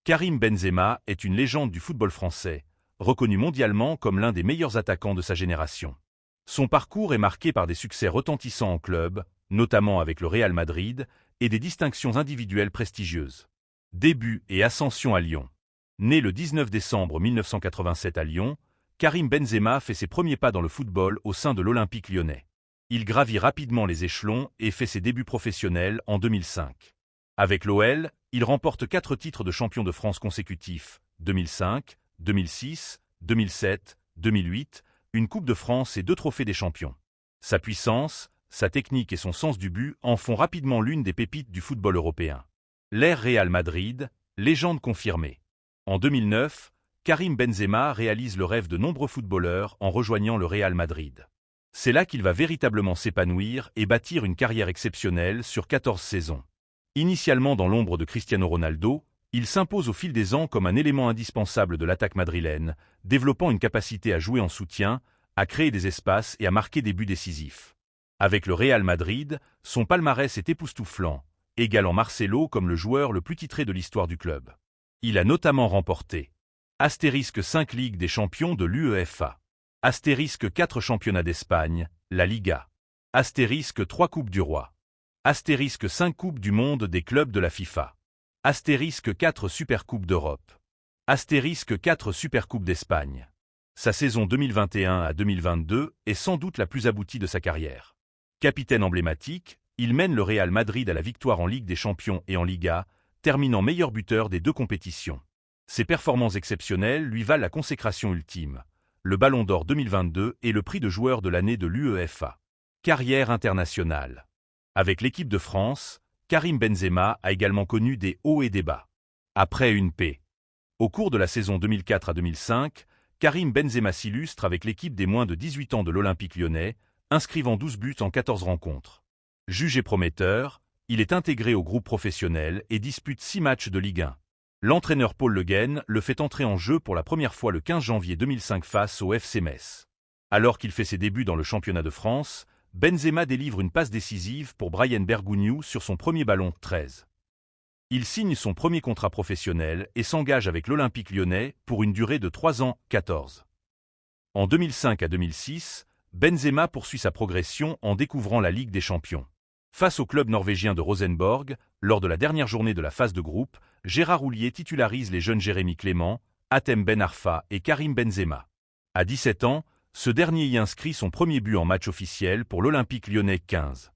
Karim Benzema est une légende du football français, reconnu mondialement comme l'un des meilleurs attaquants de sa génération. Son parcours est marqué par des succès retentissants en club, notamment avec le Real Madrid, et des distinctions individuelles prestigieuses. Début et ascension à Lyon. Né le 19 décembre 1987 à Lyon, Karim Benzema fait ses premiers pas dans le football au sein de l'Olympique lyonnais. Il gravit rapidement les échelons et fait ses débuts professionnels en 2005. Avec l'OL, il remporte 4 titres de champion de France consécutifs, 2005, 2006, 2007, 2008, une Coupe de France et 2 trophées des champions. Sa puissance, sa technique et son sens du but en font rapidement l'une des pépites du football européen. L'ère Real Madrid, légende confirmée. En 2009, Karim Benzema réalise le rêve de nombreux footballeurs en rejoignant le Real Madrid. C'est là qu'il va véritablement s'épanouir et bâtir une carrière exceptionnelle sur 14 saisons. Initialement dans l'ombre de Cristiano Ronaldo, il s'impose au fil des ans comme un élément indispensable de l'attaque madrilène, développant une capacité à jouer en soutien, à créer des espaces et à marquer des buts décisifs. Avec le Real Madrid, son palmarès est époustouflant, égalant Marcelo comme le joueur le plus titré de l'histoire du club. Il a notamment remporté * 5 Ligues des champions de l'UEFA, * 4 championnats d'Espagne, la Liga, * 3 Coupes du Roi, * 5 Coupes du monde des clubs de la FIFA, * 4 Supercoupes d'Europe, * 4 Supercoupes d'Espagne. Sa saison 2021 à 2022 est sans doute la plus aboutie de sa carrière. Capitaine emblématique, il mène le Real Madrid à la victoire en Ligue des Champions et en Liga, terminant meilleur buteur des 2 compétitions. Ses performances exceptionnelles lui valent la consécration ultime, le Ballon d'Or 2022 et le prix de joueur de l'année de l'UEFA. Carrière internationale. Avec l'équipe de France, Karim Benzema a également connu des hauts et des bas. Après une paix. Au cours de la saison 2004 à 2005, Karim Benzema s'illustre avec l'équipe des moins de 18 ans de l'Olympique lyonnais, inscrivant 12 buts en 14 rencontres. Jugé prometteur, il est intégré au groupe professionnel et dispute 6 matchs de Ligue 1. L'entraîneur Paul Le Guen le fait entrer en jeu pour la première fois le 15 janvier 2005 face au FC Metz. Alors qu'il fait ses débuts dans le championnat de France, Benzema délivre une passe décisive pour Bryan Bergogneau sur son premier ballon 13. Il signe son premier contrat professionnel et s'engage avec l'Olympique lyonnais pour une durée de 3 ans, 14. En 2005 à 2006, Benzema poursuit sa progression en découvrant la Ligue des Champions. Face au club norvégien de Rosenborg, lors de la dernière journée de la phase de groupe, Gérard Houllier titularise les jeunes Jérémy Clément, Hatem Ben Arfa et Karim Benzema. À 17 ans, ce dernier y inscrit son premier but en match officiel pour l'Olympique lyonnais 15.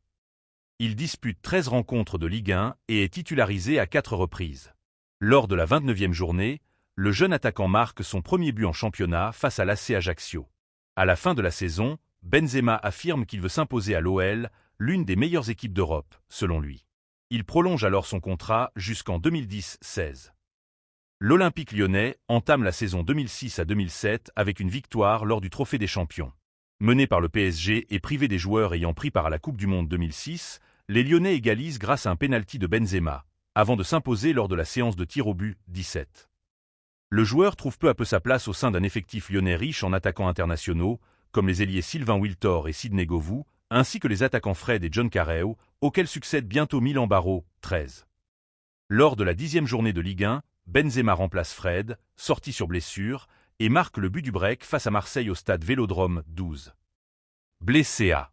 Il dispute 13 rencontres de Ligue 1 et est titularisé à 4 reprises. Lors de la 29e journée, le jeune attaquant marque son premier but en championnat face à l'AC Ajaccio. À la fin de la saison, Benzema affirme qu'il veut s'imposer à l'OL, l'une des meilleures équipes d'Europe, selon lui. Il prolonge alors son contrat jusqu'en 2010-16. L'Olympique lyonnais entame la saison 2006 à 2007 avec une victoire lors du Trophée des Champions. Mené par le PSG et privé des joueurs ayant pris part à la Coupe du Monde 2006, les Lyonnais égalisent grâce à un pénalty de Benzema, avant de s'imposer lors de la séance de tir au but 17. Le joueur trouve peu à peu sa place au sein d'un effectif lyonnais riche en attaquants internationaux, comme les ailiers Sylvain Wiltord et Sidney Govou, ainsi que les attaquants Fred et John Carreau, auxquels succède bientôt Milan Barrow, 13. Lors de la 10e journée de Ligue 1, Benzema remplace Fred, sorti sur blessure, et marque le but du break face à Marseille au stade Vélodrome, 12. Blessé à